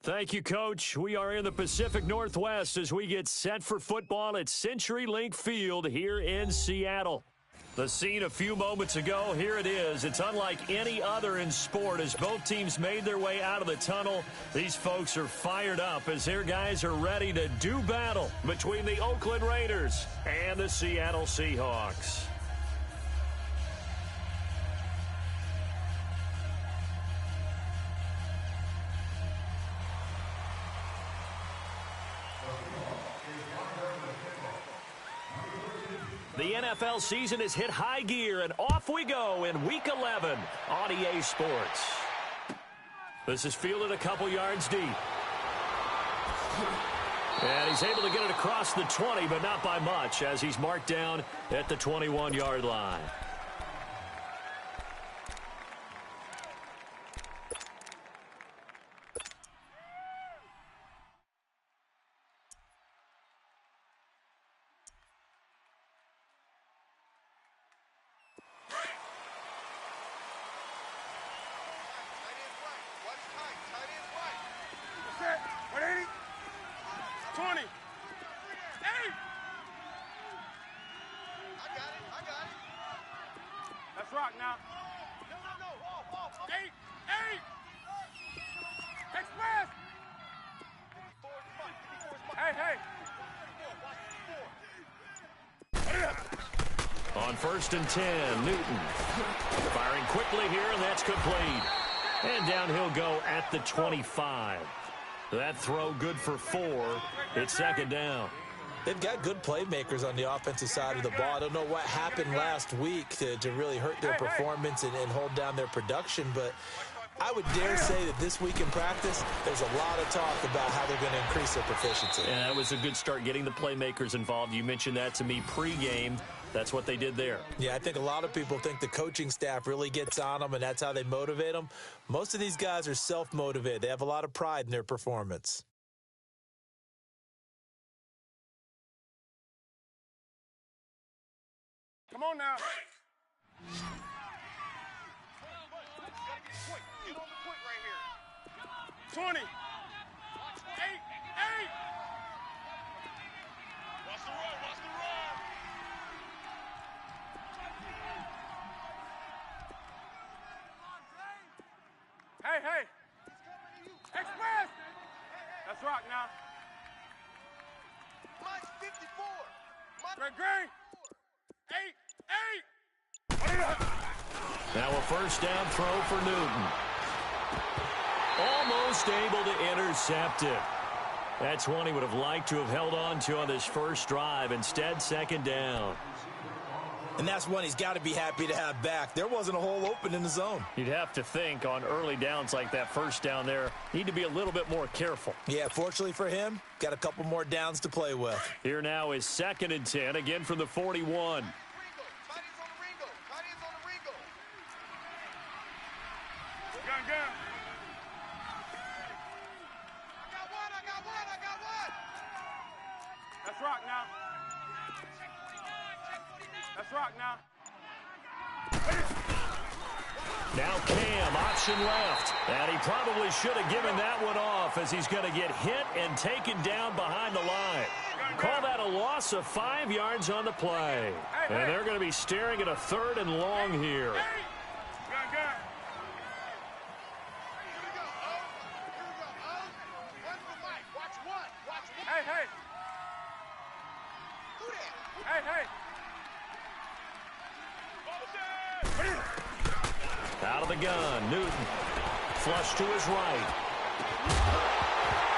Thank you, Coach. We are in the Pacific Northwest as we get set for football at CenturyLink Field here in Seattle. The scene a few moments ago, here it is. It's unlike any other in sport as both teams made their way out of the tunnel. These folks are fired up as their guys are ready to do battle between the Oakland Raiders and the Seattle Seahawks. The NFL season has hit high gear, and off we go in Week 11 on EA Sports. This is fielded a couple yards deep. And he's able to get it across the 20, but not by much, as he's marked down at the 21-yard line. On 1st and 10, Newton firing quickly here, and that's complete. And down he'll go at the 25. That throw good for 4. It's second down. They've got good playmakers on the offensive side of the ball. I don't know what happened last week to really hurt their performance and hold down their production, but I would dare say that this week in practice, there's a lot of talk about how they're going to increase their proficiency. And that was a good start getting the playmakers involved. You mentioned that to me pregame. That's what they did there. Yeah, I think a lot of people think the coaching staff really gets on them, and that's how they motivate them. Most of these guys are self-motivated. They have a lot of pride in their performance. Come on now. Get on the point right here. 20. 8. Watch the run. Watch the run. Hey. Express. That's rock now. Mike 54. Green. 8. Now a first down throw for Newton. Almost able to intercept it. That's one he would have liked to have held on to on this first drive. Instead, second down. And that's one he's got to be happy to have back. There wasn't a hole open in the zone. You'd have to think on early downs like that first down there, need to be a little bit more careful. Yeah, fortunately for him, got a couple more downs to play with. Here now is 2nd and 10, again from the 41. That's rock now. That's rock now. Now Cam, option left. And he probably should have given that one off as he's going to get hit and taken down behind the line. Call that a loss of 5 yards on the play. And they're going to be staring at a 3rd and long here. Out of the gun, Newton. Flush to his right.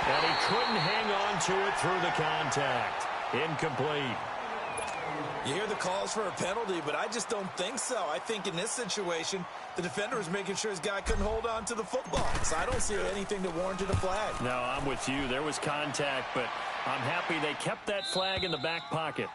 And he couldn't hang on to it through the contact. Incomplete. You hear the calls for a penalty, but I just don't think so. I think in this situation, the defender was making sure his guy couldn't hold on to the football. So I don't see anything that warranted a flag. No, I'm with you. There was contact, but I'm happy they kept that flag in the back pocket.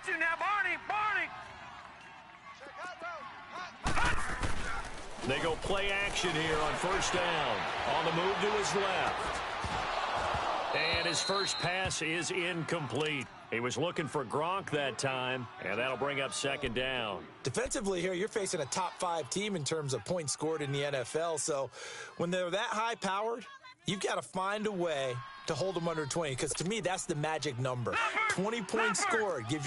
you now, Barney. Barney. They go play action here on first down. On the move to his left. And his first pass is incomplete. He was looking for Gronk that time, and that'll bring up second down. Defensively here, you're facing a top-5 team in terms of points scored in the NFL. So when they're that high-powered, you've got to find a way to hold them under 20, because to me, that's the magic number. 20 points scored, you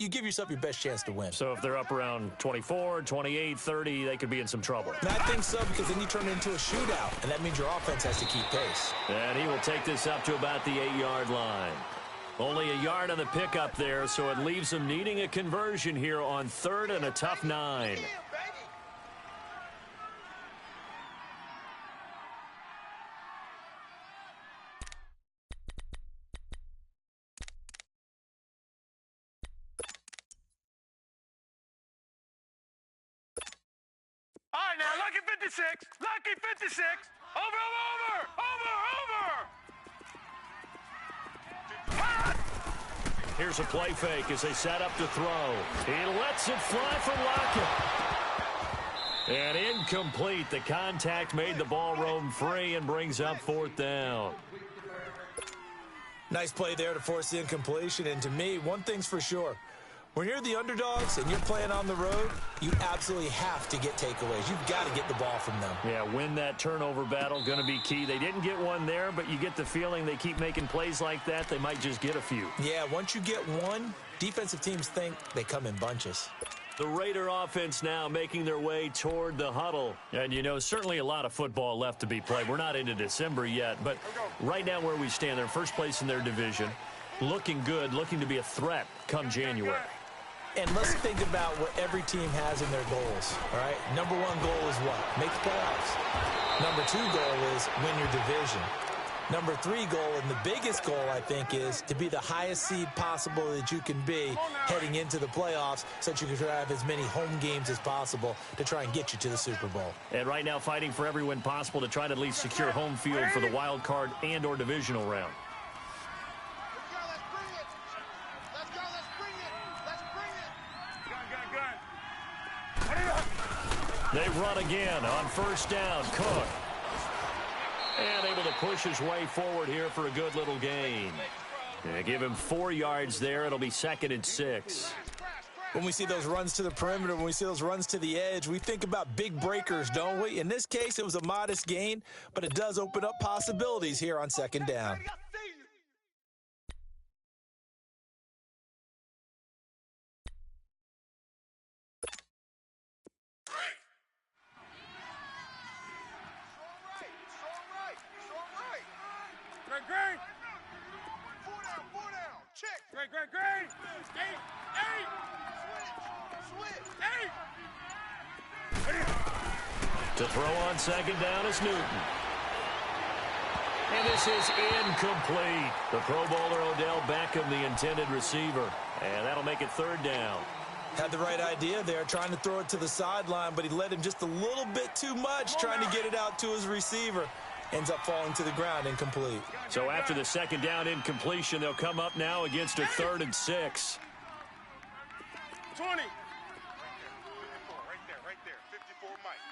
give yourself your best chance to win. So if they're up around 24, 28, 30, they could be in some trouble. And I think so, because then you turn it into a shootout, and that means your offense has to keep pace. And he will take this up to about the 8-yard line. Only a yard on the pickup there, so it leaves them needing a conversion here on third and a tough 9. All right, now, lucky 56. Lucky 56. Over. Here's a play fake as they set up to throw. He lets it fly for Lockett. And incomplete. The contact made the ball roam free and brings up fourth down. Nice play there to force the incompletion. And to me, one thing's for sure. When you're the underdogs and you're playing on the road, you absolutely have to get takeaways. You've got to get the ball from them. Yeah, win that turnover battle, going to be key. They didn't get one there, but you get the feeling they keep making plays like that, they might just get a few. Yeah, once you get one, defensive teams think they come in bunches. The Raider offense now making their way toward the huddle. And, you know, certainly a lot of football left to be played. We're not into December yet, but right now where we stand, they're in first place in their division. Looking good, looking to be a threat come January. And let's think about what every team has in their goals, all right? Number 1 goal is what? Make the playoffs. Number 2 goal is win your division. Number 3 goal, and the biggest goal, I think, is to be the highest seed possible that you can be heading into the playoffs so that you can have as many home games as possible to try and get you to the Super Bowl. And right now fighting for every win possible to try to at least secure home field for the wild card and or divisional round. They run again on first down. Cook. And able to push his way forward here for a good little gain. They give him 4 yards there. It'll be 2nd and 6. When we see those runs to the perimeter, when we see those runs to the edge, we think about big breakers, don't we? In this case, it was a modest gain, but it does open up possibilities here on 2nd down. Great. 4 down. Check. Great. 8. Switch. 8. To throw on 2nd down is Newton. And this is incomplete. The Pro Bowler Odell Beckham, the intended receiver. And that'll make it 3rd down. Had the right idea there, trying to throw it to the sideline, but he led him just a little bit too much, trying to get it out to his receiver. Ends up falling to the ground, incomplete. So after the 2nd down incompletion, they'll come up now against a 3rd and 6. 20. Right there. 54 Mike.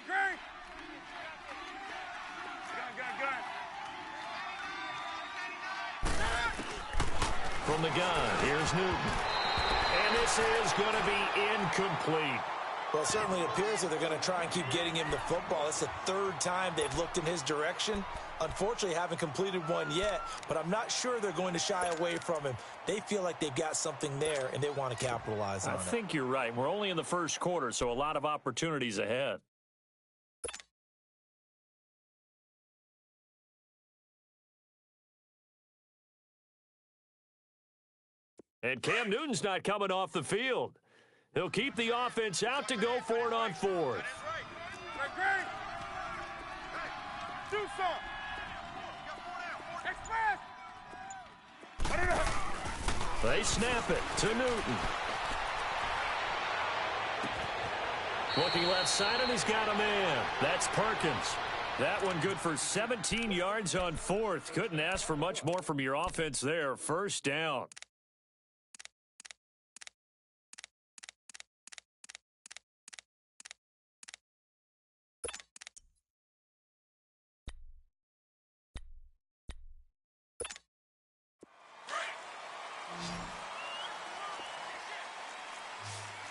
Great. Gun. From the gun, here's Newton. And this is going to be incomplete. Well, it certainly appears that they're going to try and keep getting him the football. It's the 3rd time they've looked in his direction. Unfortunately, haven't completed one yet, but I'm not sure they're going to shy away from him. They feel like they've got something there, and they want to capitalize on it. I think you're right. We're only in the first quarter, so a lot of opportunities ahead. And Cam Newton's not coming off the field. He'll keep the offense out to go for it on 4th. Great. Do something. Express. They snap it to Newton. Looking left side, and he's got a man. That's Perkins. That one good for 17 yards on fourth. Couldn't ask for much more from your offense there. First down.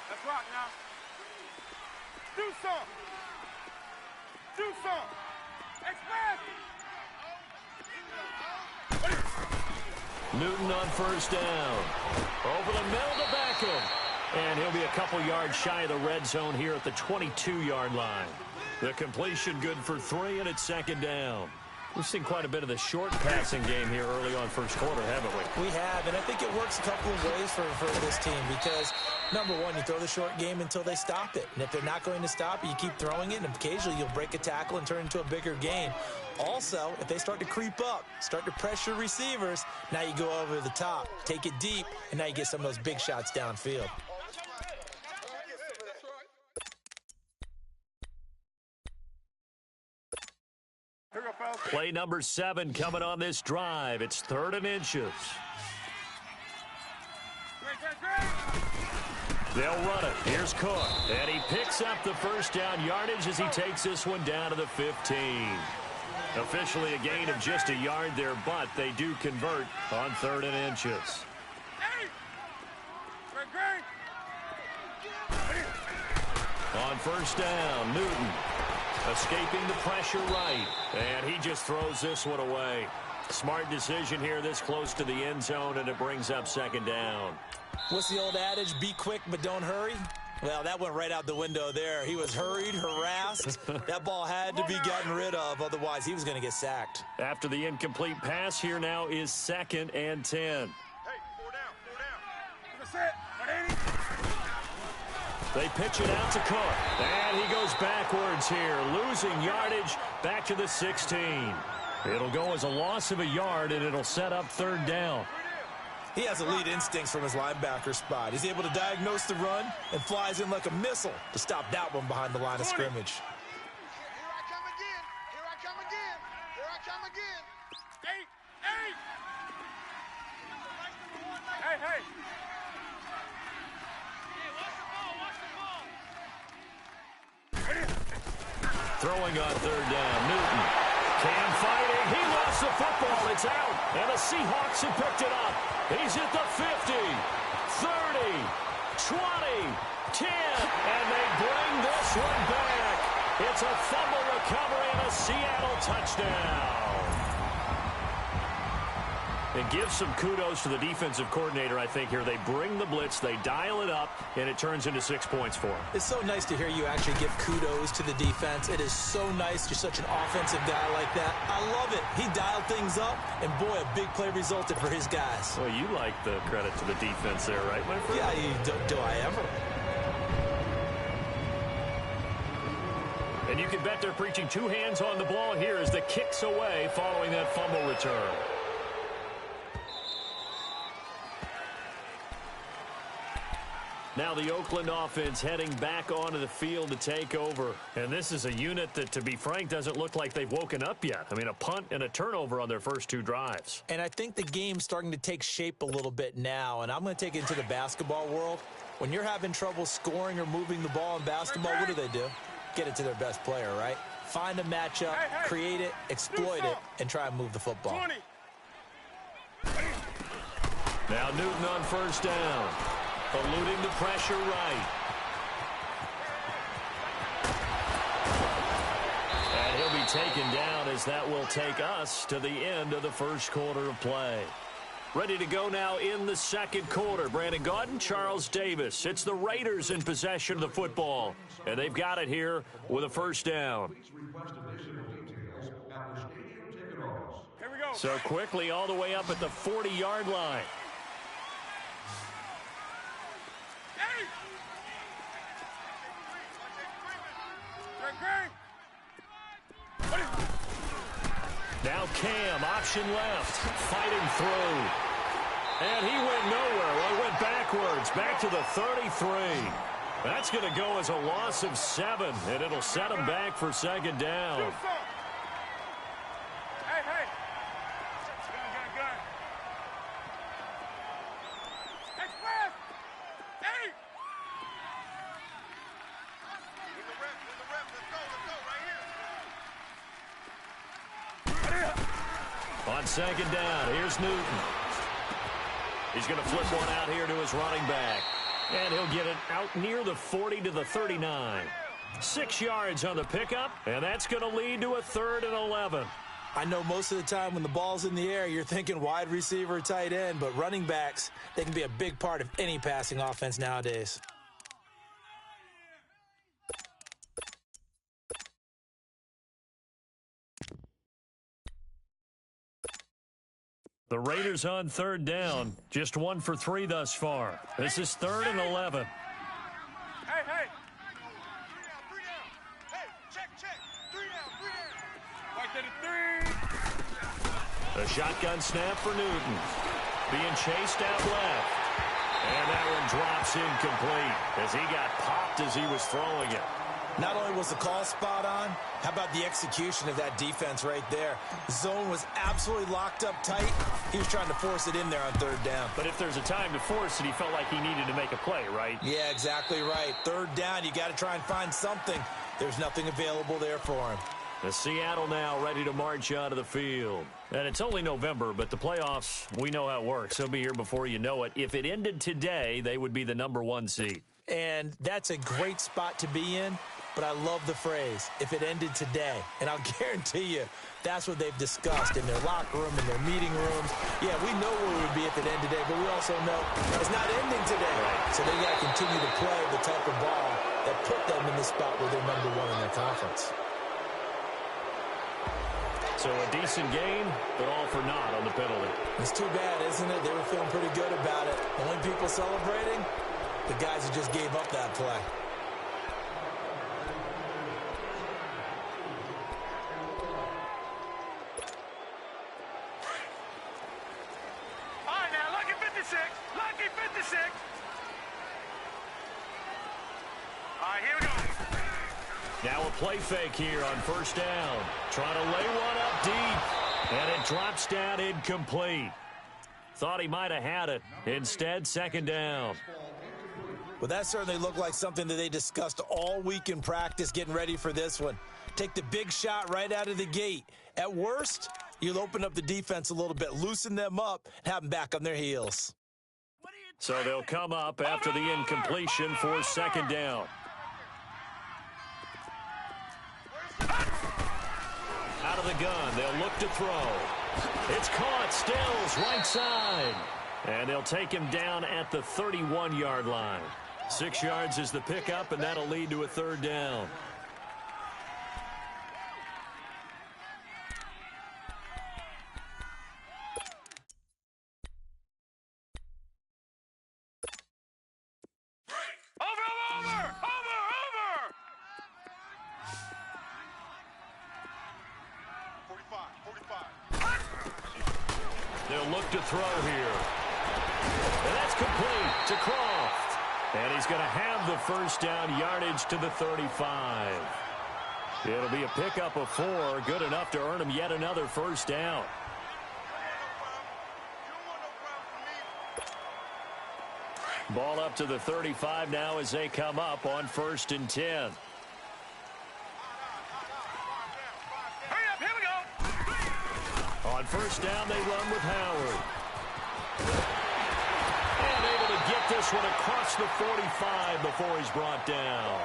Let's rock now. Do some. Do some. Expand. Newton on first down. Over the middle to Beckham. And he'll be a couple yards shy of the red zone here at the 22-yard line. The completion good for 3, and it's second down. We've seen quite a bit of the short passing game here early on first quarter, haven't we? We have, and I think it works a couple of ways for this team because, number one, you throw the short game until they stop it. And if they're not going to stop it, you keep throwing it, and occasionally you'll break a tackle and turn it into a bigger game. Also, if they start to creep up, start to pressure receivers, now you go over the top, take it deep, and now you get some of those big shots downfield. Play number 7 coming on this drive. It's 3rd and inches. They'll run it. Here's Cook. And he picks up the first down yardage as he takes this one down to the 15. Officially a gain of just a yard there, but they do convert on 3rd and inches. On first down, Newton escaping the pressure right, and he just throws this one away. Smart decision here this close to the end zone, and it brings up second down. What's the old adage, be quick but don't hurry? Well, that went right out the window there. He was hurried, harassed. That ball had to be gotten rid of, otherwise he was going to get sacked. After the incomplete pass, here now is 2nd and 10. Hey, 4 down, 4 down. To the set, 180. They pitch it out to Cook, and he goes backwards here, losing yardage back to the 16. It'll go as a loss of a yard, and it'll set up 3rd down. He has elite instincts from his linebacker spot. He's able to diagnose the run and flies in like a missile to stop that one behind the line of scrimmage. Here I come again. Here I come again. Here I come again. 8, 8. Hey, hey. Throwing on 3rd down, Newton. Cam fighting. He lost the football. It's out. And the Seahawks have picked it up. He's at the 50, 30, 20, 10. And they bring this one back. It's a fumble recovery and a Seattle touchdown. And give some kudos to the defensive coordinator, I think, here. They bring the blitz, they dial it up, and it turns into 6 points for them. It's so nice to hear you actually give kudos to the defense. It is so nice. You're such an offensive guy like that. I love it. He dialed things up, and boy, a big play resulted for his guys. Well, you like the credit to the defense there, right, my friend? Yeah, do I ever? And you can bet they're preaching 2 hands on the ball here as the kick's away following that fumble return. Now the Oakland offense heading back onto the field to take over. And this is a unit that, to be frank, doesn't look like they've woken up yet. I mean, a punt and a turnover on their first 2 drives. And I think the game's starting to take shape a little bit now. And I'm going to take it into the basketball world. When you're having trouble scoring or moving the ball in basketball, what do? Get it to their best player, right? Find a matchup, create it, exploit it, and try and move the football. 20. Now Newton on first down. Eluding the pressure right. And he'll be taken down as that will take us to the end of the first quarter of play. Ready to go now in the second quarter. Brandon Gaudin, Charles Davis. It's the Raiders in possession of the football. And they've got it here with a first down. Here we go. So quickly all the way up at the 40-yard line. Now Cam, option left, fighting through. And he went nowhere. Well, he went backwards, back to the 33. That's going to go as a loss of 7, and it'll set him back for second down. On second down, here's Newton. He's going to flip one out here to his running back. And he'll get it out near the 40 to the 39. 6 yards on the pickup, and that's going to lead to a 3rd and 11. I know most of the time when the ball's in the air, you're thinking wide receiver, tight end, but running backs, they can be a big part of any passing offense nowadays. The Raiders on 3rd down. Just 1 for 3 thus far. This is 3rd and 11. Hey. 3 down. Hey, check. 3 down. Right there to 3. A shotgun snap for Newton. Being chased out left. And that one drops incomplete as he got popped as he was throwing it. Not only was the call spot on, how about the execution of that defense right there? The zone was absolutely locked up tight. He was trying to force it in there on 3rd down. But if there's a time to force it, he felt like he needed to make a play, right? Yeah, exactly right. 3rd down, you got to try and find something. There's nothing available there for him. The Seattle now ready to march out of the field. And it's only November, but the playoffs, we know how it works. They'll be here before you know it. If it ended today, they would be the #1 seed. And that's a great spot to be in. But I love the phrase, if it ended today. And I'll guarantee you, that's what they've discussed in their locker room, in their meeting rooms. Yeah, we know where we would be if it ended today, but we also know it's not ending today. Right. So they got to continue to play the type of ball that put them in the spot where they're #1 in their conference. So a decent game, but all for naught on the penalty. It's too bad, isn't it? They were feeling pretty good about it. Only people celebrating, the guys who just gave up that play. Lucky 56. All right, here we go. Now a play fake here on 1st down. Trying to lay one up deep. And it drops down incomplete. Thought he might have had it. Instead, 2nd down. Well, that certainly looked like something that they discussed all week in practice getting ready for this one. Take the big shot right out of the gate. At worst, you'll open up the defense a little bit, loosen them up, and have them back on their heels. So they'll come up after the incompletion for 2nd down. Out of the gun, they'll look to throw. It's caught, Stills, right side. And they'll take him down at the 31-yard line. 6 yards is the pickup, and that'll lead to a 3rd down. They'll look to throw here. And that's complete to Croft. And he's going to have the 1st down, yardage to the 35. It'll be a pickup of 4, good enough to earn him yet another 1st down. Ball up to the 35 now as they come up on 1st and 10. On 1st down, they run with Howard. And able to get this one across the 45 before he's brought down.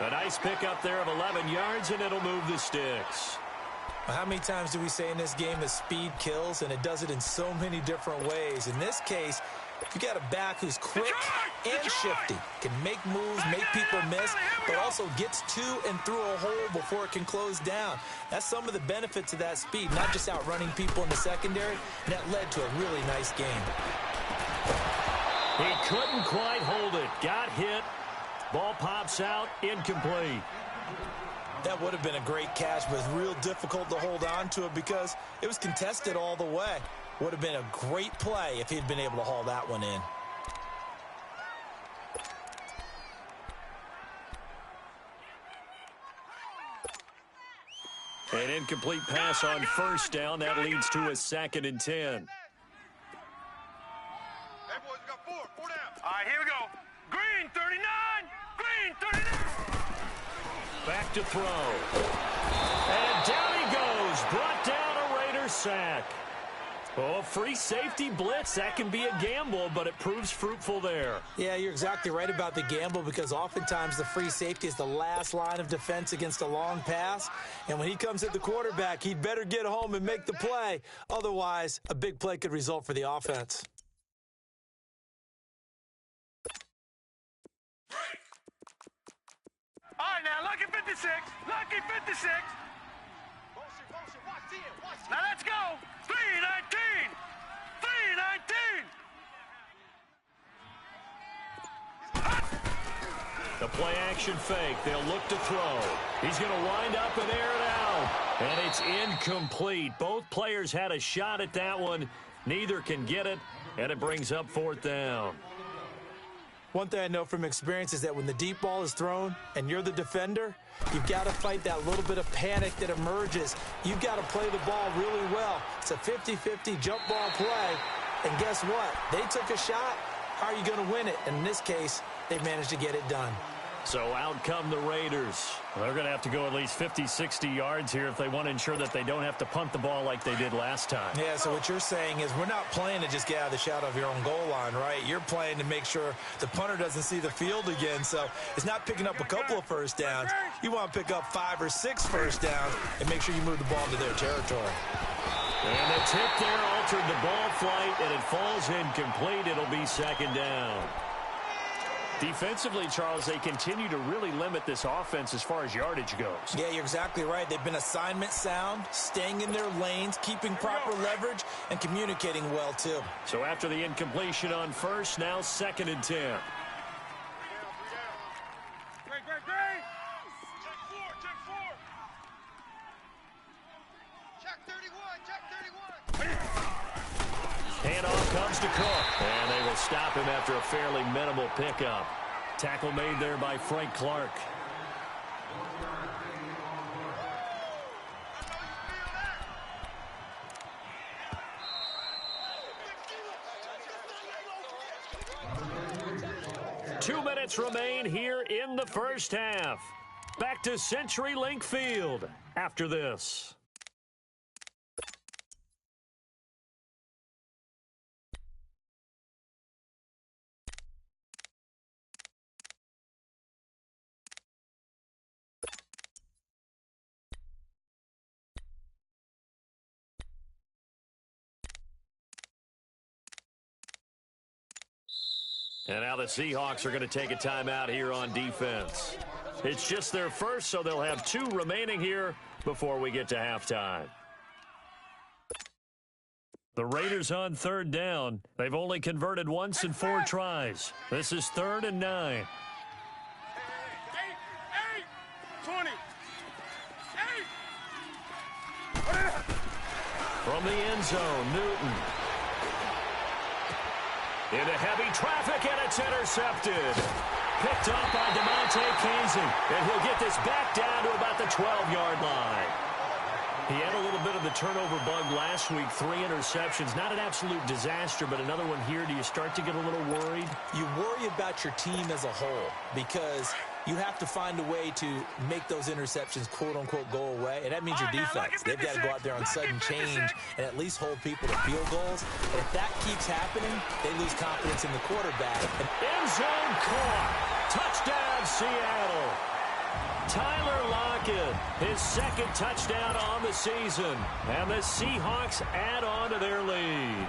A nice pickup there of 11 yards, and it'll move the sticks. How many times do we say in this game that speed kills, and it does it in so many different ways? In this case, you got a back who's quick and shifty, can make moves, make people miss, but also gets to and through a hole before it can close down. That's some of the benefits of that speed, not just outrunning people in the secondary, and that led to a really nice game. He couldn't quite hold it. Got hit. Ball pops out. Incomplete. That would have been a great catch, but it's real difficult to hold on to it because it was contested all the way. Would have been a great play if he'd been able to haul that one in. An incomplete pass on 1st down. That leads to a 2nd and 10. boys. We got four. Four down. All right, here we go. Green 39. Green 39. Back to throw. And down he goes. Brought down a Raider sack. Oh, free safety blitz. That can be a gamble, but it proves fruitful there. Yeah, you're exactly right about the gamble because oftentimes the free safety is the last line of defense against a long pass. And when he comes at the quarterback, he'd better get home and make the play. Otherwise, a big play could result for the offense. All right, now, lucky 56. Lucky 56. Motion, watch 10, watch 10. Now let's go. 319. 319. The play action fake. They'll look to throw. He's going to wind up and air it out. And it's incomplete. Both players had a shot at that one. Neither can get it, and it brings up fourth down. One thing I know from experience is that when the deep ball is thrown and you're the defender, you've got to fight that little bit of panic that emerges. You've got to play the ball really well. It's a 50-50 jump ball play. And guess what? They took a shot. How are you going to win it? And in this case, they managed to get it done. So out come the Raiders. They're going to have to go at least 50, 60 yards here if they want to ensure that they don't have to punt the ball like they did last time. Yeah, so what you're saying is we're not playing to just get out of the shadow of your own goal line, right? You're playing to make sure the punter doesn't see the field again. So it's not picking up a couple of first downs. You want to pick up 5 or 6 first downs and make sure you move the ball into their territory. And the tip there altered the ball flight, and it falls incomplete. It'll be second down. Defensively, Charles, they continue to really limit this offense as far as yardage goes. Yeah, you're exactly right. They've been assignment sound, staying in their lanes, keeping proper leverage, and communicating well, too. So after the incompletion on first, now 2nd and 10. Great. Check four. Check 31. Handoff comes to Cook, and they will stop him after a fairly minimal pickup. Tackle made there by Frank Clark. Two minutes remain here in the first half. Back to CenturyLink Field after this. And now the Seahawks are going to take a timeout here on defense. It's just their first, so they'll have 2 remaining here before we get to halftime. The Raiders on 3rd down. They've only converted once in 4 tries. This is 3rd and 9. 20. From the end zone, Newton. Into heavy traffic, and it's intercepted. Picked up by DeMonte Casey, and he'll get this back down to about the 12-yard line. He had a little bit of the turnover bug last week, 3 interceptions. Not an absolute disaster, but another one here. Do you start to get a little worried? You worry about your team as a whole because you have to find a way to make those interceptions, quote-unquote, go away, and that means your defense. They've got to go out there on sudden change and at least hold people to field goals. And if that keeps happening, they lose confidence in the quarterback. End zone caught. Touchdown, Seattle. Tyler Lockett, his 2nd touchdown on the season. And the Seahawks add on to their lead.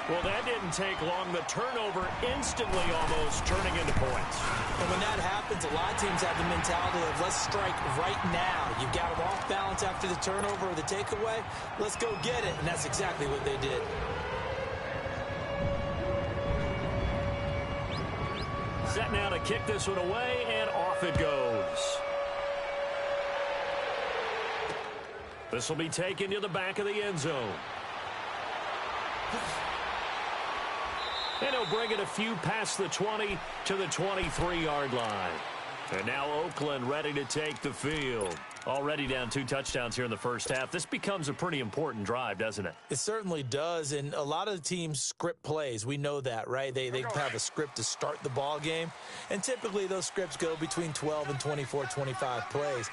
Well, that didn't take long. The turnover instantly almost turning into points. And when that happens, a lot of teams have the mentality of let's strike right now. You've got them off balance after the turnover or the takeaway. Let's go get it. And that's exactly what they did. Set now to kick this one away, and off it goes. This will be taken to the back of the end zone. And he'll bring it a few past the 20 to the 23-yard line. And now Oakland ready to take the field. Already down 2 touchdowns here in the first half. This becomes a pretty important drive, doesn't it? It certainly does, and a lot of the teams script plays. We know that, right? They have a script to start the ball game, and typically those scripts go between 12 and 24, 25 plays.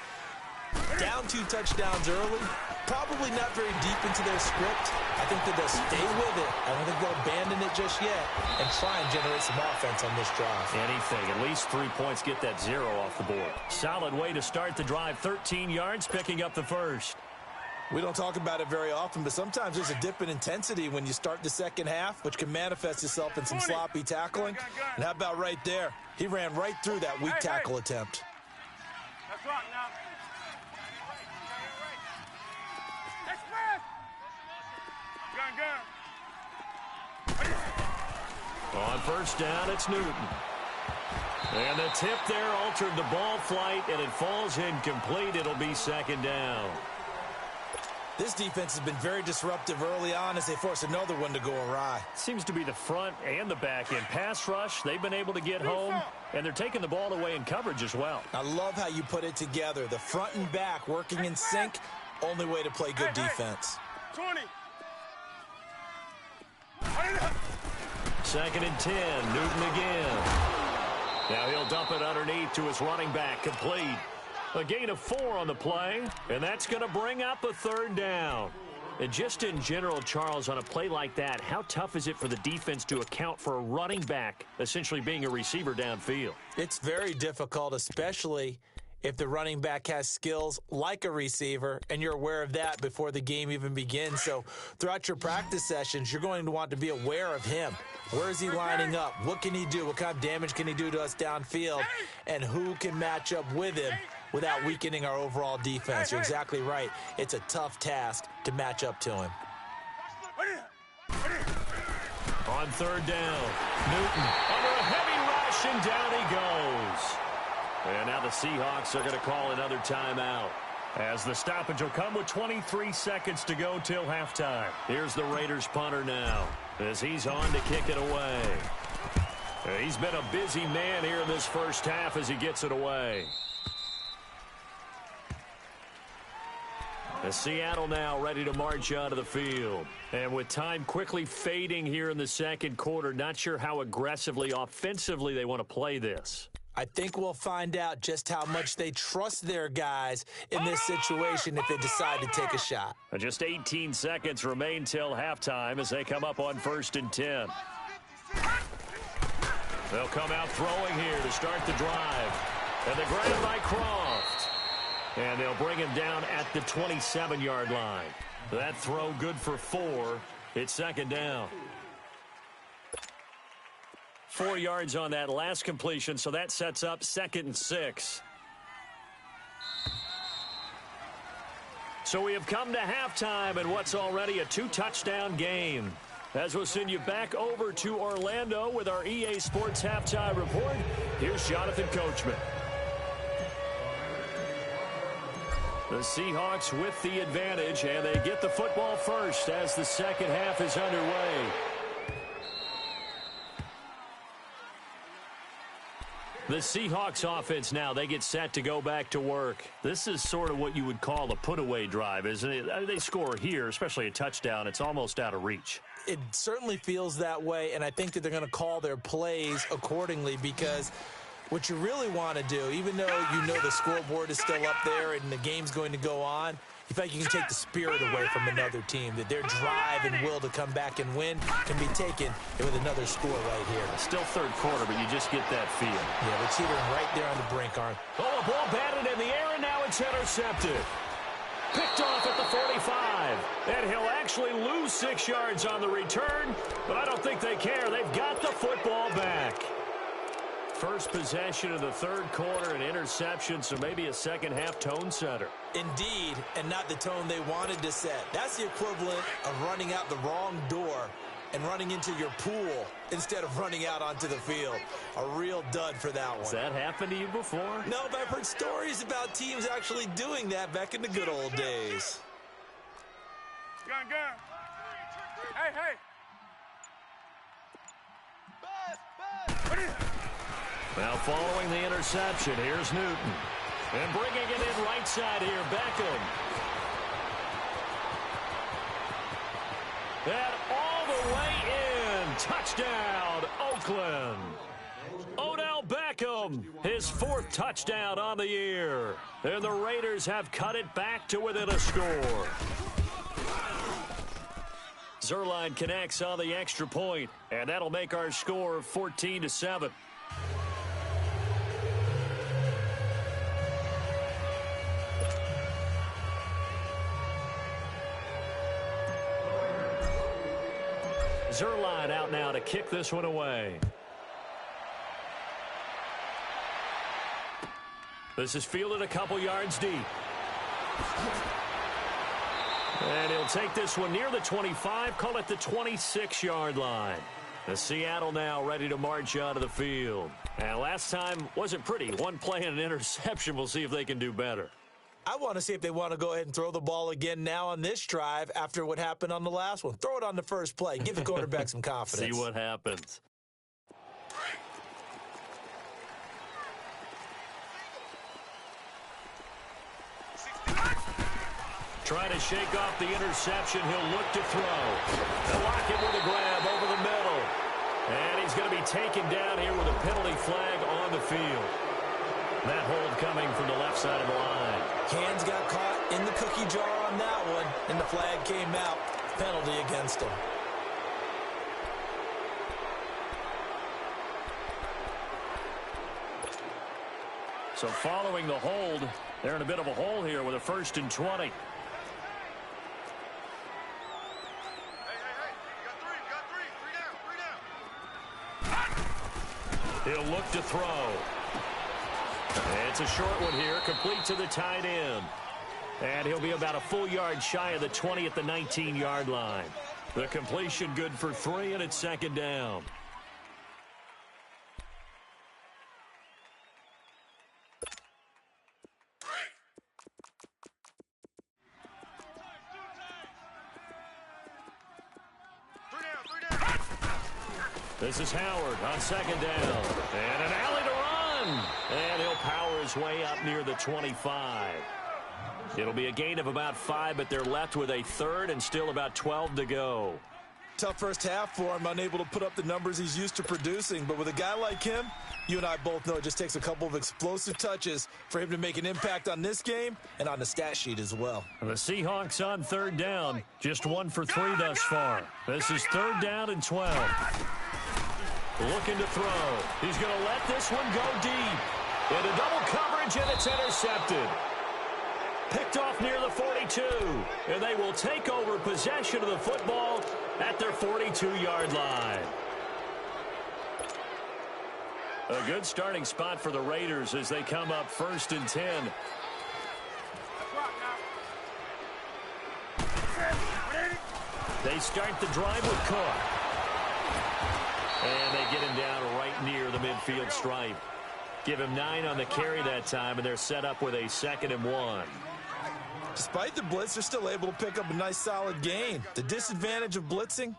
Down 2 touchdowns early, probably not very deep into their script. I think that they'll stay with it. I don't think they'll abandon it just yet and try and generate some offense on this drive. Anything. At least 3 points, get that 0 off the board. Solid way to start the drive. 13 yards, picking up the first. We don't talk about it very often, but sometimes there's a dip in intensity when you start the second half, which can manifest itself in some sloppy tackling. And how about right there? He ran right through that weak tackle attempt. That's right now. On first down, it's Newton. And the tip there altered the ball flight, and it falls incomplete. It'll be second down. This defense has been very disruptive early on as they force another one to go awry. Seems to be the front and the back end. Pass rush, they've been able to get home, and they're taking the ball away in coverage as well. I love how you put it together. The front and back working in sync, only way to play good defense. 20. Second and 10, Newton again. Now he'll dump it underneath to his running back, complete. A gain of 4 on the play, and that's going to bring up a third down. And just in general, Charles, on a play like that, how tough is it for the defense to account for a running back essentially being a receiver downfield? It's very difficult, especially if the running back has skills like a receiver, and you're aware of that before the game even begins. So throughout your practice sessions, you're going to want to be aware of him. Where is he lining up? What can he do? What kind of damage can he do to us downfield? And who can match up with him without weakening our overall defense? You're exactly right. It's a tough task to match up to him. On third down, Newton under a heavy rush, and down he goes. And now the Seahawks are going to call another timeout, as the stoppage will come with 23 seconds to go till halftime. Here's the Raiders punter now, as he's on to kick it away. He's been a busy man here in this first half as he gets it away. The Seattle now ready to march out of the field. And with time quickly fading here in the second quarter, not sure how aggressively, offensively they want to play this. I think we'll find out just how much they trust their guys in this situation if they decide to take a shot. Just 18 seconds remain till halftime as they come up on first and 10. They'll come out throwing here to start the drive. And the grab by Croft. And they'll bring him down at the 27-yard line. That throw good for 4. It's second down. 4 yards on that last completion, so that sets up second and 6. So we have come to halftime in what's already a 2-touchdown game. As we'll send you back over to Orlando with our EA Sports Halftime Report, here's Jonathan Coachman. The Seahawks with the advantage, and they get the football first as the second half is underway. The Seahawks offense now, they get set to go back to work. This is sort of what you would call a put-away drive, isn't it? They score here, especially a touchdown. It's almost out of reach. It certainly feels that way, and I think that they're going to call their plays accordingly, because what you really want to do, even though you know the scoreboard is still up there and the game's going to go on, you feel like you can take the spirit away from another team, that their drive and will to come back and win can be taken with another score right here. Still third quarter, but you just get that feel. Yeah, they're teetering right there on the brink, aren't they? Oh, a ball batted in the air, and now it's intercepted. Picked off at the 45. And he'll actually lose 6 yards on the return, but I don't think they care. They've got the football back. First possession of the third quarter, an interception, so maybe a second-half tone setter. Indeed, and not the tone they wanted to set. That's the equivalent of running out the wrong door and running into your pool instead of running out onto the field. A real dud for that one. Has that happened to you before? No, but I've heard stories about teams actually doing that back in the good old days. Gun. Hey. Buzz. Now following the interception, here's Newton. And bringing it in right side here, Beckham. And all the way in. Touchdown, Oakland. Odell Beckham, his 4th touchdown on the year. And the Raiders have cut it back to within a score. Zerline connects on the extra point, and that'll make our score 14-7. Zerline out now to kick this one away. This is fielded a couple yards deep. And he'll take this one near the 25, call it the 26-yard line. The Seattle now ready to march out of the field. And last time wasn't pretty. One play and an interception. We'll see if they can do better. I want to see if they want to go ahead and throw the ball again now on this drive after what happened on the last one. Throw it on the first play. Give the quarterback some confidence. See what happens. Trying to shake off the interception. He'll look to throw. And Lockett with a grab over the middle. And he's going to be taken down here with a penalty flag on the field. That hold coming from the left side of the line. Hands got caught in the cookie jar on that one, and the flag came out. Penalty against him. So following the hold, they're in a bit of a hole here with a 1st and 20. Hey, got three down. He'll look to throw. It's a short one here, complete to the tight end. And he'll be about a full yard shy of the 20 at the 19-yard line. The completion good for 3, and it's 2nd down. This is Howard on 2nd down. And an alley to run. And he'll power his way up near the 25. It'll be a gain of about 5, but they're left with a 3rd and still about 12 to go. Tough first half for him, unable to put up the numbers he's used to producing. But with a guy like him, you and I both know it just takes a couple of explosive touches for him to make an impact on this game and on the stat sheet as well. The Seahawks on 3rd down, just 1 for 3 thus far. This is 3rd down and 12. Looking to throw. He's going to let this one go deep. Into double coverage, and it's intercepted. Picked off near the 42. And they will take over possession of the football at their 42-yard line. A good starting spot for the Raiders as they come up 1st and 10. They start the drive with Cook. And they get him down right near the midfield stripe. Give him 9 on the carry that time, and they're set up with a 2nd and 1. Despite the blitz, they're still able to pick up a nice solid gain. The disadvantage of blitzing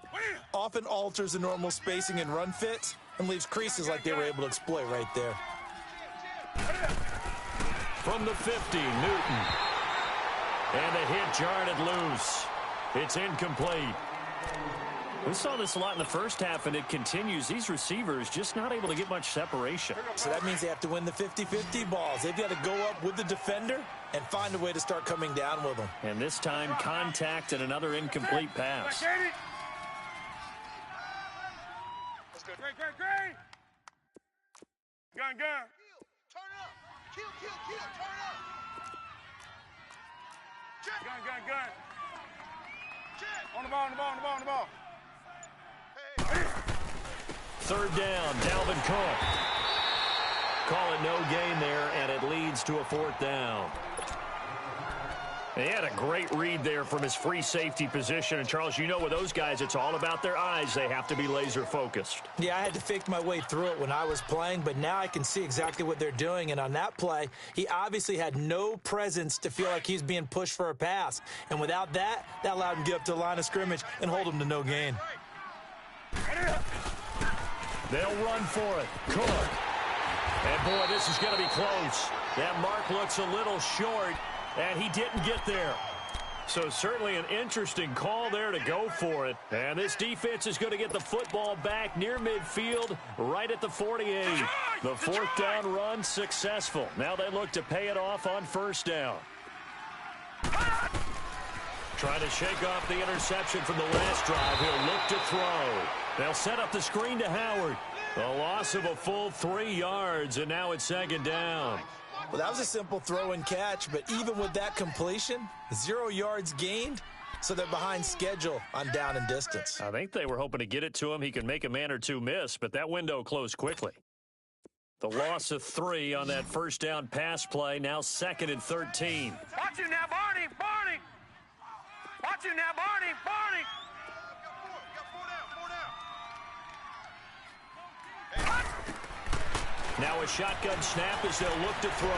often alters the normal spacing and run fits and leaves creases like they were able to exploit right there. From the 50, Newton. And the hit jarred it loose. It's incomplete. We saw this a lot in the first half, and it continues. These receivers just not able to get much separation. So that means they have to win the 50-50 balls. They've got to go up with the defender and find a way to start coming down with them. And this time, contact and another incomplete pass. Let's go. Great. Gun. Turn up. Kill. Turn up. Check. Gun. Check. On the ball. 3rd down, Dalvin Cook. Call it no gain there, and it leads to a 4th down. He had a great read there from his free safety position. And, Charles, you know with those guys, it's all about their eyes. They have to be laser-focused. Yeah, I had to fake my way through it when I was playing, but now I can see exactly what they're doing. And on that play, he obviously had no presence to feel like he's being pushed for a pass. And without that, that allowed him to get up to the line of scrimmage and hold him to no gain. They'll run for it. Cook. And, boy, this is going to be close. That mark looks a little short, and he didn't get there. So certainly an interesting call there to go for it. And this defense is going to get the football back near midfield, right at the 48. The fourth down run successful. Now they look to pay it off on first down. Trying to shake off the interception from the last drive. He'll look to throw. They'll set up the screen to Howard. A loss of a full 3 yards, and now it's second down. Well, that was a simple throw and catch, but even with that completion, 0 yards gained, so they're behind schedule on down and distance. I think they were hoping to get it to him. He can make a man or two miss, but that window closed quickly. The loss of 3 on that first down pass play, now 2nd and 13. Watch him now, Barney! Barney! Watch him now, Barney! Barney! Now a shotgun snap as they'll look to throw.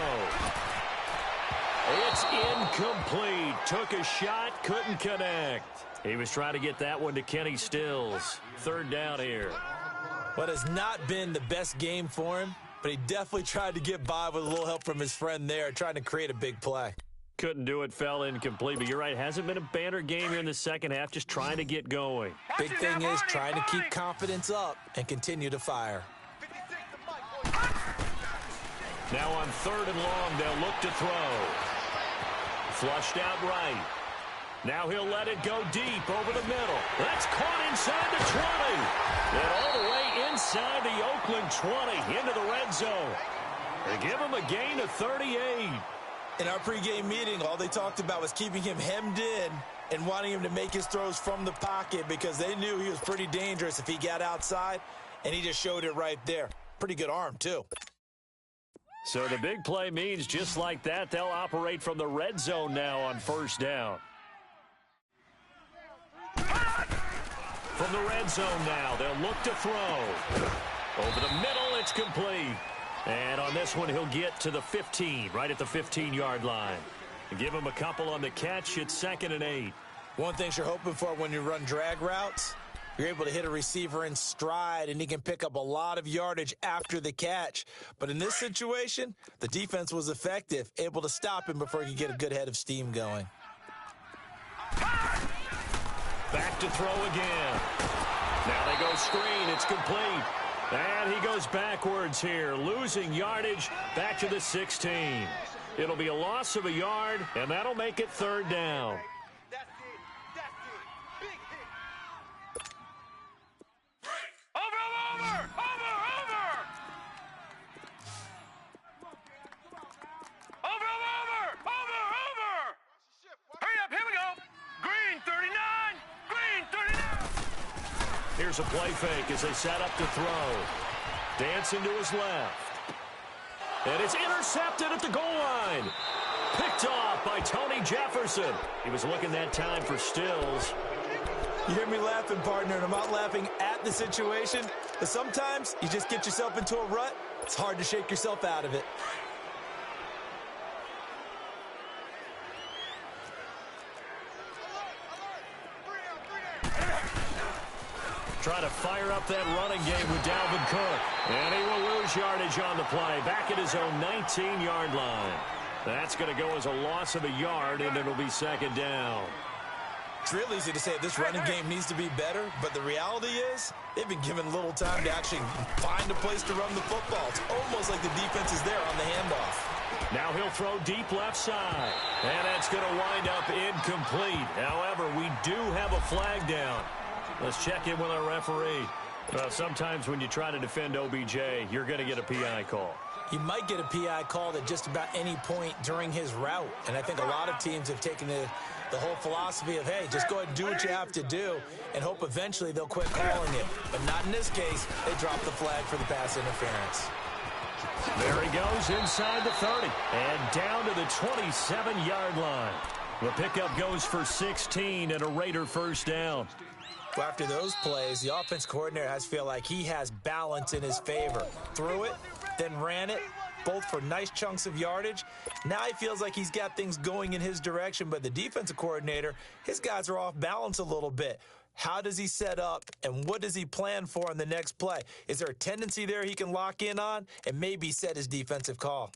It's incomplete. Took a shot, couldn't connect. He was trying to get that one to Kenny Stills. Third down here. What has not been the best game for him, but he definitely tried to get by with a little help from his friend there, trying to create a big play. Couldn't do it, fell incomplete. But you're right, hasn't been a banner game here in the second half, just trying to get going. Big thing is trying to keep confidence up and continue to fire. Now on 3rd and long, they'll look to throw. Flushed out right. Now he'll let it go deep over the middle. That's caught inside the 20. And all the way inside the Oakland 20 into the red zone. They give him a gain of 38. In our pregame meeting, all they talked about was keeping him hemmed in and wanting him to make his throws from the pocket because they knew he was pretty dangerous if he got outside, and he just showed it right there. Pretty good arm, too. So the big play means just like that, they'll operate from the red zone now on first down. From the red zone now, they'll look to throw. Over the middle, it's complete. And on this one, he'll get to the 15, right at the 15-yard line. Give him a couple on the catch. It's 2nd and 8. One thing you're hoping for when you run drag routes, you're able to hit a receiver in stride, and he can pick up a lot of yardage after the catch. But in this situation, the defense was effective, able to stop him before he could get a good head of steam going. Back to throw again. Now they go screen. It's complete. And he goes backwards here, losing yardage back to the 16. It'll be a loss of a yard, and that'll make it 3rd down. Here's a play fake as they set up to throw. Dancing to his left. And it's intercepted at the goal line. Picked off by Tony Jefferson. He was looking that time for Stills. You hear me laughing, partner, and I'm not laughing at the situation. But sometimes you just get yourself into a rut. It's hard to shake yourself out of it. Trying to fire up that running game with Dalvin Cook. And he will lose yardage on the play. Back at his own 19-yard line. That's going to go as a loss of a yard, and it'll be 2nd down. It's real easy to say this running game needs to be better, but the reality is they've been given little time to actually find a place to run the football. It's almost like the defense is there on the handoff. Now he'll throw deep left side. And that's going to wind up incomplete. However, we do have a flag down. Let's check in with our referee. Well, sometimes when you try to defend OBJ, you're going to get a PI call. You might get a PI called at just about any point during his route. And I think a lot of teams have taken the whole philosophy of, hey, just go ahead and do what you have to do and hope eventually they'll quit calling it. But not in this case. They dropped the flag for the pass interference. There he goes inside the 30 and down to the 27-yard line. The pickup goes for 16 and a Raider first down. Well, after those plays, the offense coordinator has to feel like he has balance in his favor. Threw it, then ran it, both for nice chunks of yardage. Now he feels like he's got things going in his direction, but the defensive coordinator, his guys are off balance a little bit. How does he set up, and what does he plan for in the next play? Is there a tendency there he can lock in on and maybe set his defensive call?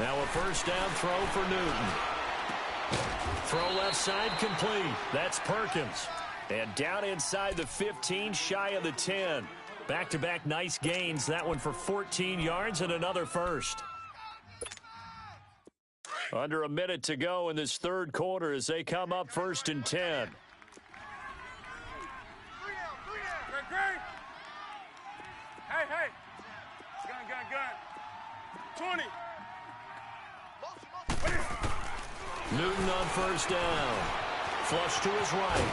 Now a first down throw for Newton. Throw left side complete. That's Perkins. And down inside the 15, shy of the 10. Back-to-back nice gains. That one for 14 yards and another first. Under a minute to go in this third quarter as they come up 1st and 10. Hey. Gun. 20. Newton on first down. Flush to his right.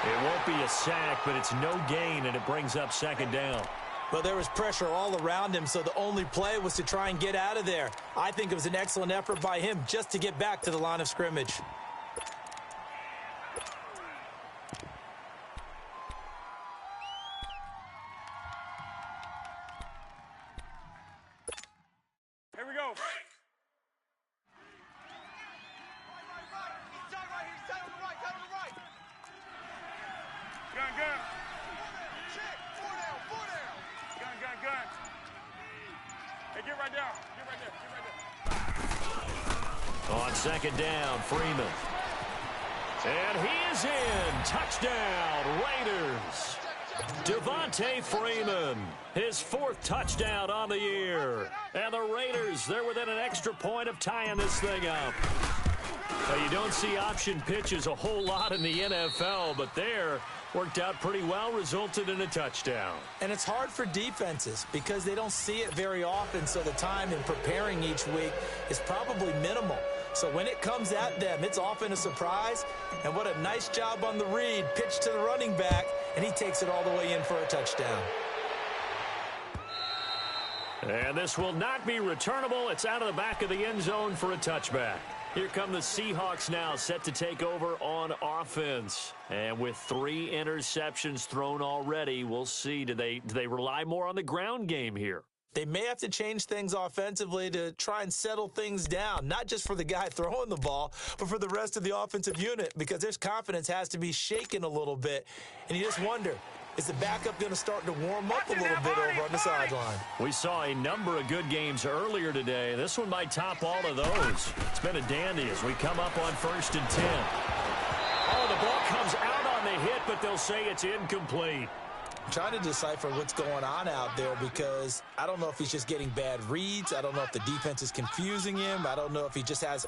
It won't be a sack, but it's no gain, and it brings up 2nd down. Well, there was pressure all around him, so the only play was to try and get out of there. I think it was an excellent effort by him just to get back to the line of scrimmage. Here we go. Gun. Check. Four down. Gun. Hey, get right down. Get right there. On 2nd down, Freeman. And he is in. Touchdown, Raiders. Devontae Freeman, his 4th touchdown on the year. And the Raiders, they're within an extra point of tying this thing up. Now, you don't see option pitches a whole lot in the NFL, but there worked out pretty well, resulted in a touchdown. And it's hard for defenses because they don't see it very often, so the time in preparing each week is probably minimal. So when it comes at them, it's often a surprise. And what a nice job on the read. Pitch to the running back, and he takes it all the way in for a touchdown. And this will not be returnable. It's out of the back of the end zone for a touchback. Here come the Seahawks now, set to take over on offense. And with 3 interceptions thrown already, we'll see. Do they rely more on the ground game here? They may have to change things offensively to try and settle things down, not just for the guy throwing the ball, but for the rest of the offensive unit, because their confidence has to be shaken a little bit. And you just wonder, is the backup going to start to warm up a little bit over on the sideline? We saw a number of good games earlier today. This one might top all of those. It's been a dandy as we come up on 1st and 10. Oh, the ball comes out on the hit, but they'll say it's incomplete. I'm trying to decipher what's going on out there because I don't know if he's just getting bad reads. I don't know if the defense is confusing him. I don't know if he just has,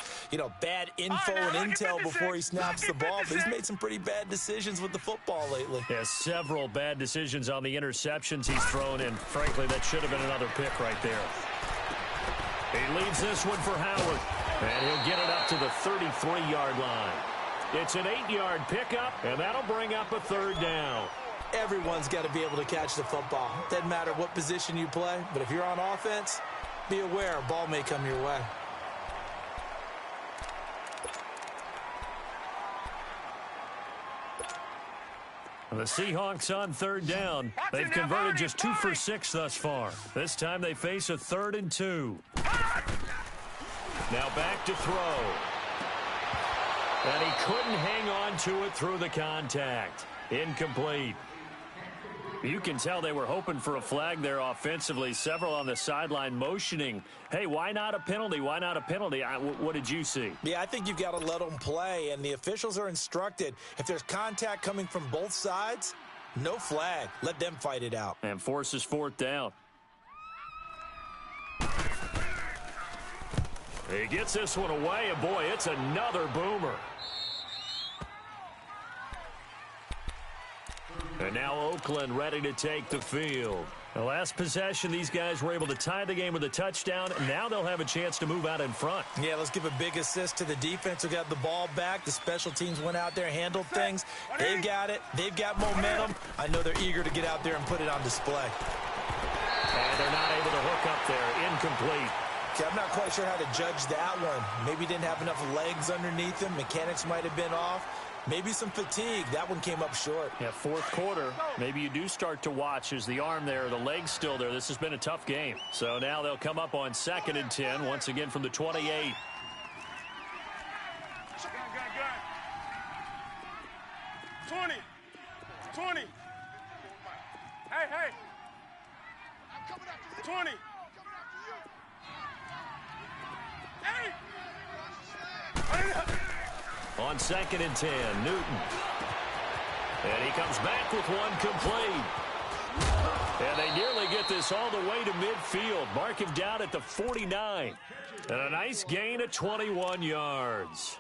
bad info and intel before he snaps the ball. But he's made some pretty bad decisions with the football lately. Yeah, several bad decisions on the interceptions he's thrown, and frankly, that should have been another pick right there. He leaves this one for Howard, and he'll get it up to the 33-yard line. It's an 8-yard pickup, and that'll bring up a 3rd down. Everyone's got to be able to catch the football. Doesn't matter what position you play, but if you're on offense, be aware a ball may come your way. The Seahawks on 3rd down. They've converted just 2 for 6 thus far. This time they face a 3rd and 2. Now back to throw. And he couldn't hang on to it through the contact. Incomplete. You can tell they were hoping for a flag there offensively. Several on the sideline motioning, hey, why not a penalty? Why not a penalty? What did you see? Yeah, I think you've got to let them play, and the officials are instructed. If there's contact coming from both sides, no flag. Let them fight it out. And forces 4th down. He gets this one away, and boy, it's another boomer. And now Oakland ready to take the field. The last possession, these guys were able to tie the game with a touchdown. Now they'll have a chance to move out in front. Yeah, let's give a big assist to the defense who got the ball back. The special teams went out there, handled things. They've got it. They've got momentum. I know they're eager to get out there and put it on display. And they're not able to hook up there. Incomplete. Okay, I'm not quite sure how to judge that one. Maybe didn't have enough legs underneath him. Mechanics might have been off. Maybe some fatigue. That one came up short. Yeah, 4th quarter. Maybe you do start to watch as the arm there, the leg's still there. This has been a tough game. So now they'll come up on 2nd and 10, once again from the 28. Gun. 20. Hey. I'm coming after you. 20. I'm coming after you. On 2nd and 10, Newton. And he comes back with one complete. And they nearly get this all the way to midfield. Mark him down at the 49. And a nice gain of 21 yards.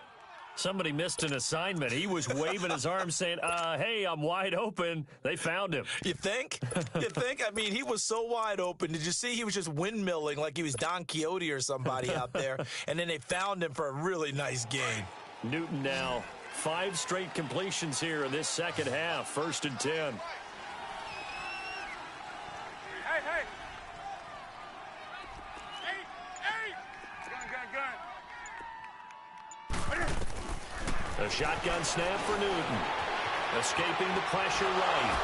Somebody missed an assignment. He was waving his arms saying, hey, I'm wide open. They found him. You think? You think? I mean, he was so wide open. Did you see he was just windmilling like he was Don Quixote or somebody out there? And then they found him for a really nice gain. Newton now 5 straight completions here in this second half. 1st and 10. Hey, hey. Hey. Gun. A shotgun snap for Newton. Escaping the pressure right.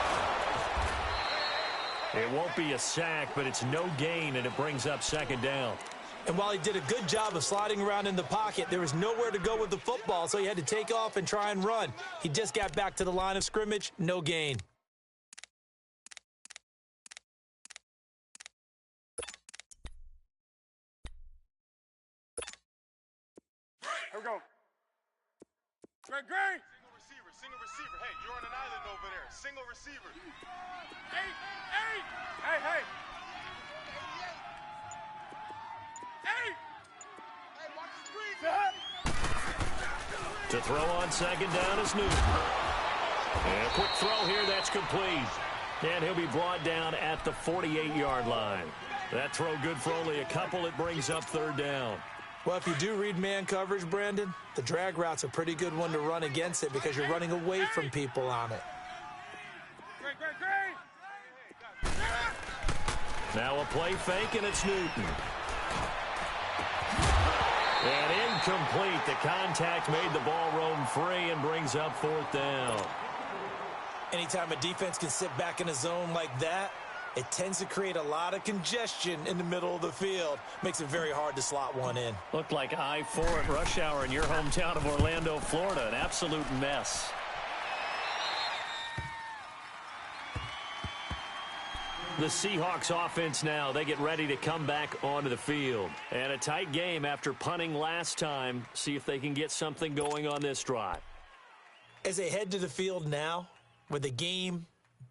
It won't be a sack, but it's no gain, and it brings up 2nd down. And while he did a good job of sliding around in the pocket, there was nowhere to go with the football, so he had to take off and try and run. He just got back to the line of scrimmage, no gain. Here we go. Great. Single receiver. Hey, you're on an island over there. Single receiver. Hey. Hey, watch the screen. To throw on 2nd down is Newton. And a quick throw here, that's complete. And he'll be brought down at the 48-yard line. That throw good for only a couple. It brings up 3rd down. Well, if you do read man coverage, Brandon, the drag route's a pretty good one to run against it because you're running away from people on it. Great. Now a play fake, and it's Newton. And incomplete. The contact made the ball roam free and brings up 4th down. Anytime a defense can sit back in a zone like that, it tends to create a lot of congestion in the middle of the field. Makes it very hard to slot one in. Looked like I-4 at rush hour in your hometown of Orlando, Florida. An absolute mess. The Seahawks offense now, they get ready to come back onto the field. And a tight game after punting last time. See if they can get something going on this drive. As they head to the field now, with the game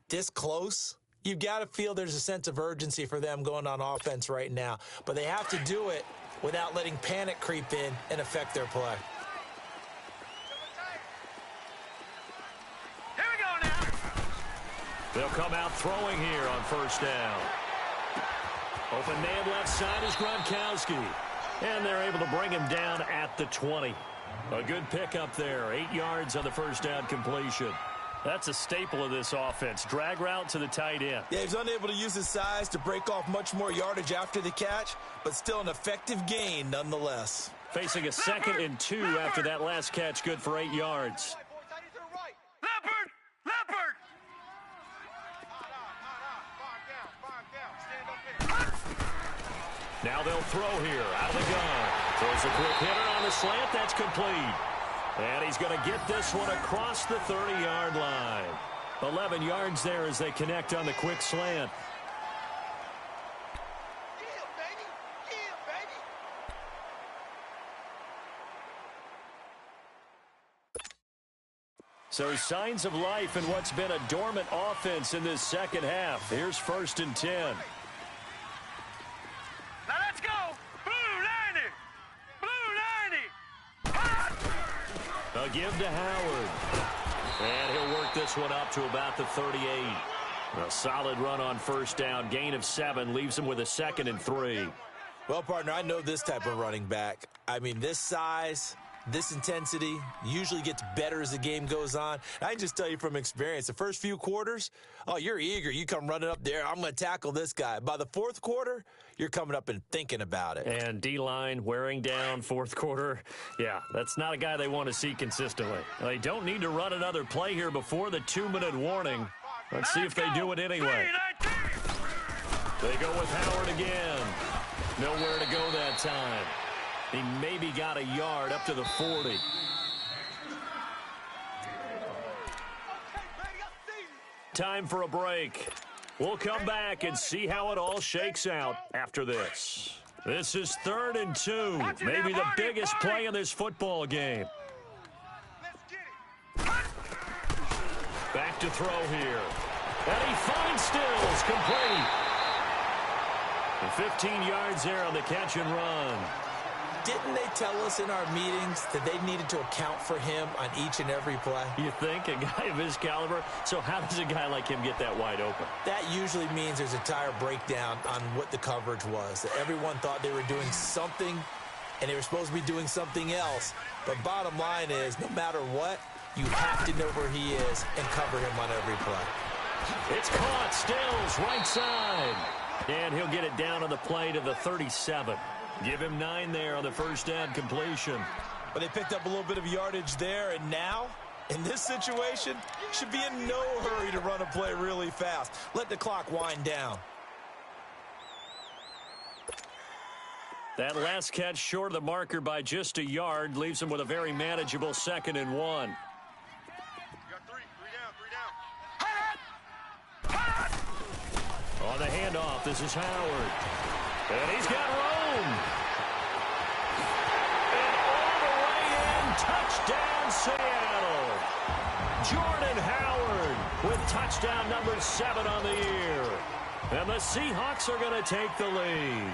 this close, you've got to feel there's a sense of urgency for them going on offense right now. But they have to do it without letting panic creep in and affect their play. Here we go now. They'll come out throwing here on 1st down. Open man left side is Gronkowski. And they're able to bring him down at the 20. A good pickup there. 8 yards on the 1st down completion. That's a staple of this offense. Drag route to the tight end. Yeah, he's unable to use his size to break off much more yardage after the catch, but still an effective gain nonetheless. Facing a 2nd and 2 after that last catch, good for 8 yards. Leopard. Now they'll throw here out of the gun. Throws a quick hitter on the slant. That's complete. And he's going to get this one across the 30-yard line. 11 yards there as they connect on the quick slant. So signs of life in what's been a dormant offense in this second half. Here's 1st and 10. Now let's go. Blue 90. A give to Howard. And he'll work this one up to about the 38. A solid run on 1st down. Gain of 7 leaves him with a 2nd and 3. Well, partner, I know this type of running back. I mean, this size, this intensity usually gets better as the game goes on. I can just tell you from experience, the first few quarters, oh, you're eager. You come running up there. I'm going to tackle this guy. By the 4th quarter, you're coming up and thinking about it. And D-line wearing down 4th quarter. Yeah, that's not a guy they want to see consistently. They don't need to run another play here before the 2-minute warning. Let's see if they do it anyway. They go with Howard again. Nowhere to go that time. He maybe got a yard up to the 40. Time for a break. We'll come back and see how it all shakes out after this. This is 3rd and 2. Watch it Maybe now, the Barney, biggest Barney. play in this football game. Let's get it. Back to throw here. And he finds Stills, complete. And 15 yards there on the catch and run. Didn't they tell us in our meetings that they needed to account for him on each and every play? You think? A guy of his caliber? So how does a guy like him get that wide open? That usually means there's a tire breakdown on what the coverage was. That everyone thought they were doing something, and they were supposed to be doing something else. But bottom line is, no matter what, you have to know where he is and cover him on every play. It's caught. Stills, right side. And he'll get it down on the play to the 37. Give him 9 there on the first down completion. But they picked up a little bit of yardage there, and now, in this situation, should be in no hurry to run a play really fast. Let the clock wind down. That last catch short of the marker by just a yard leaves him with a very manageable 2nd and 1. You got three down. On the handoff, this is Howard. And he's got room. And all the way in, touchdown Seattle. Jordan Howard with touchdown number 7 on the year. And the Seahawks are going to take the lead.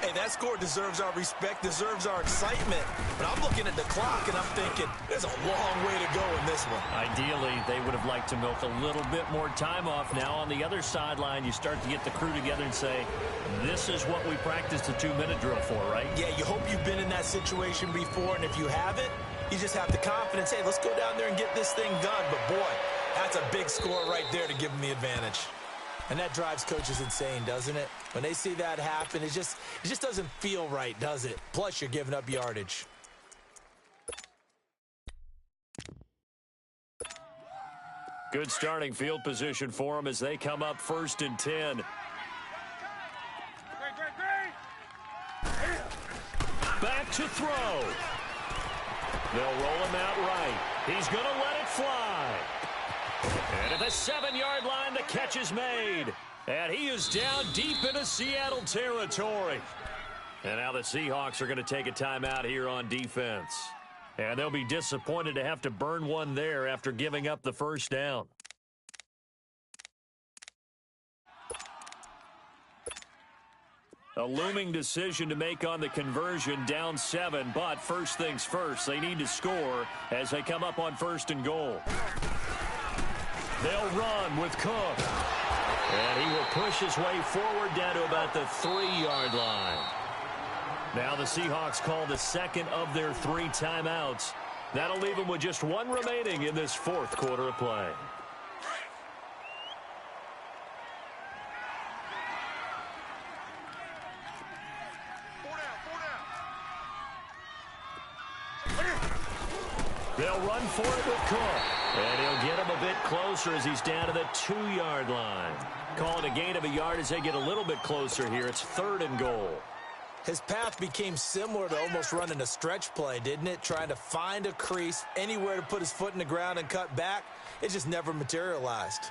Hey, that score deserves our respect, deserves our excitement. But I'm looking at the clock, and I'm thinking, there's a long way to go in this one. Ideally, they would have liked to milk a little bit more time off. Now, on the other sideline, you start to get the crew together and say, this is what we practiced the 2-minute drill for, right? Yeah, you hope you've been in that situation before, and if you haven't, you just have the confidence, hey, let's go down there and get this thing done. But, boy, that's a big score right there to give them the advantage. And that drives coaches insane, doesn't it? When they see that happen, it just doesn't feel right, does it? Plus, you're giving up yardage. Good starting field position for them as they come up 1st and 10. Back to throw. They'll roll him out right. He's going to let it fly. And at the 7-yard line, the catch is made. And he is down deep into Seattle territory. And now the Seahawks are going to take a timeout here on defense. And they'll be disappointed to have to burn one there after giving up the first down. A looming decision to make on the conversion, down 7. But first things first, they need to score as they come up on 1st and goal. They'll run with Cook. And he will push his way forward down to about the 3-yard line. Now the Seahawks call the 2nd of their 3 timeouts. That'll leave them with just 1 remaining in this 4th quarter of play. They'll run for it with Cook. And he'll get him a bit closer as he's down to the 2-yard line. Call it a gain of a yard as they get a little bit closer here. It's 3rd and goal. His path became similar to almost running a stretch play, didn't it? Trying to find a crease, anywhere to put his foot in the ground and cut back. It just never materialized.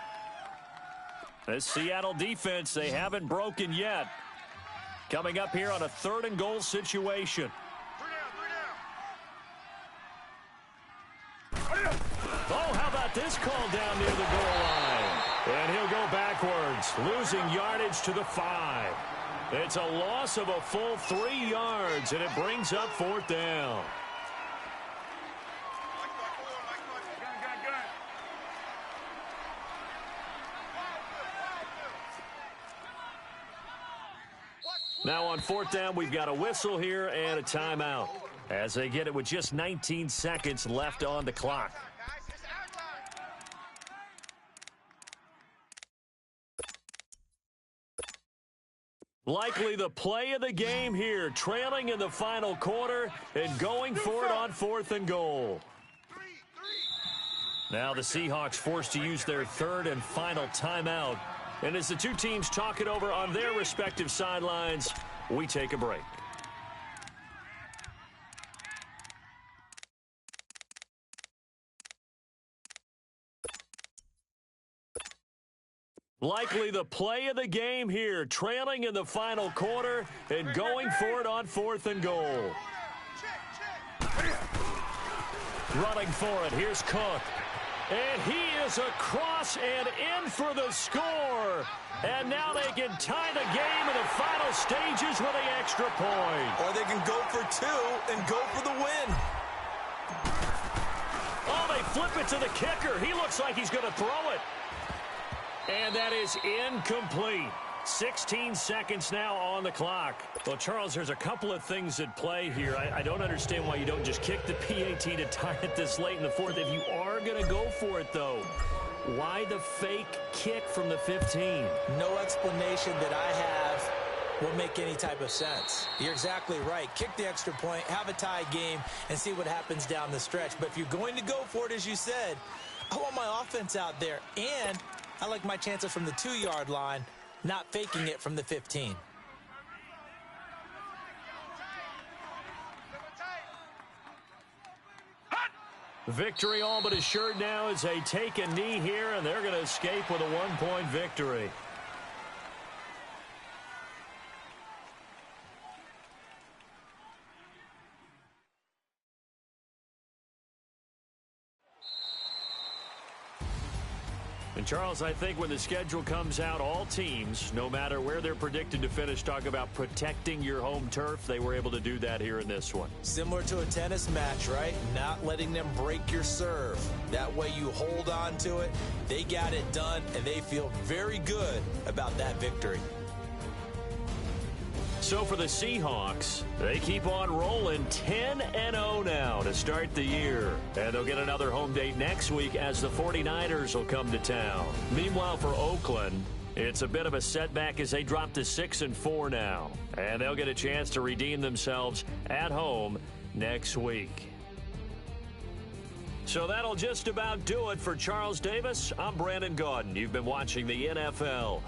This Seattle defense, they haven't broken yet. Coming up here on a 3rd and goal situation. Oh, how about this call down near the goal line? And he'll go backwards, losing yardage to the 5. It's a loss of a full 3 yards, and it brings up 4th down. Now on 4th down, we've got a whistle here and a timeout as they get it with just 19 seconds left on the clock. Likely the play of the game here, trailing in the final quarter and going for it on 4th and goal. Now the Seahawks forced to use their 3rd and final timeout. And as the two teams talk it over on their respective sidelines, we take a break. Likely the play of the game here, trailing in the final quarter and going for it on 4th and goal. Running for it, here's Cook. And he is across and in for the score. And now they can tie the game in the final stages with an extra point. Or they can go for 2 and go for the win. Oh, they flip it to the kicker. He looks like he's going to throw it. And that is incomplete. 16 seconds now on the clock. Well, Charles, there's a couple of things at play here. I don't understand why you don't just kick the PAT to tie it this late in the 4th. If you are going to go for it, though, why the fake kick from the 15? No explanation that I have will make any type of sense. You're exactly right. Kick the extra point, have a tie game, and see what happens down the stretch. But if you're going to go for it, as you said, I want my offense out there, and I like my chances from the 2-yard line, not faking it from the 15. Victory all but assured now as they take a knee here, and they're going to escape with a 1-point victory. And, Charles, I think when the schedule comes out, all teams, no matter where they're predicted to finish, talk about protecting your home turf. They were able to do that here in this one. Similar to a tennis match, right? Not letting them break your serve. That way you hold on to it. They got it done, and they feel very good about that victory. So for the Seahawks, they keep on rolling 10-0 now to start the year. And they'll get another home date next week as the 49ers will come to town. Meanwhile, for Oakland, it's a bit of a setback as they drop to 6-4 now. And they'll get a chance to redeem themselves at home next week. So that'll just about do it for Charles Davis. I'm Brandon Gaudin. You've been watching the NFL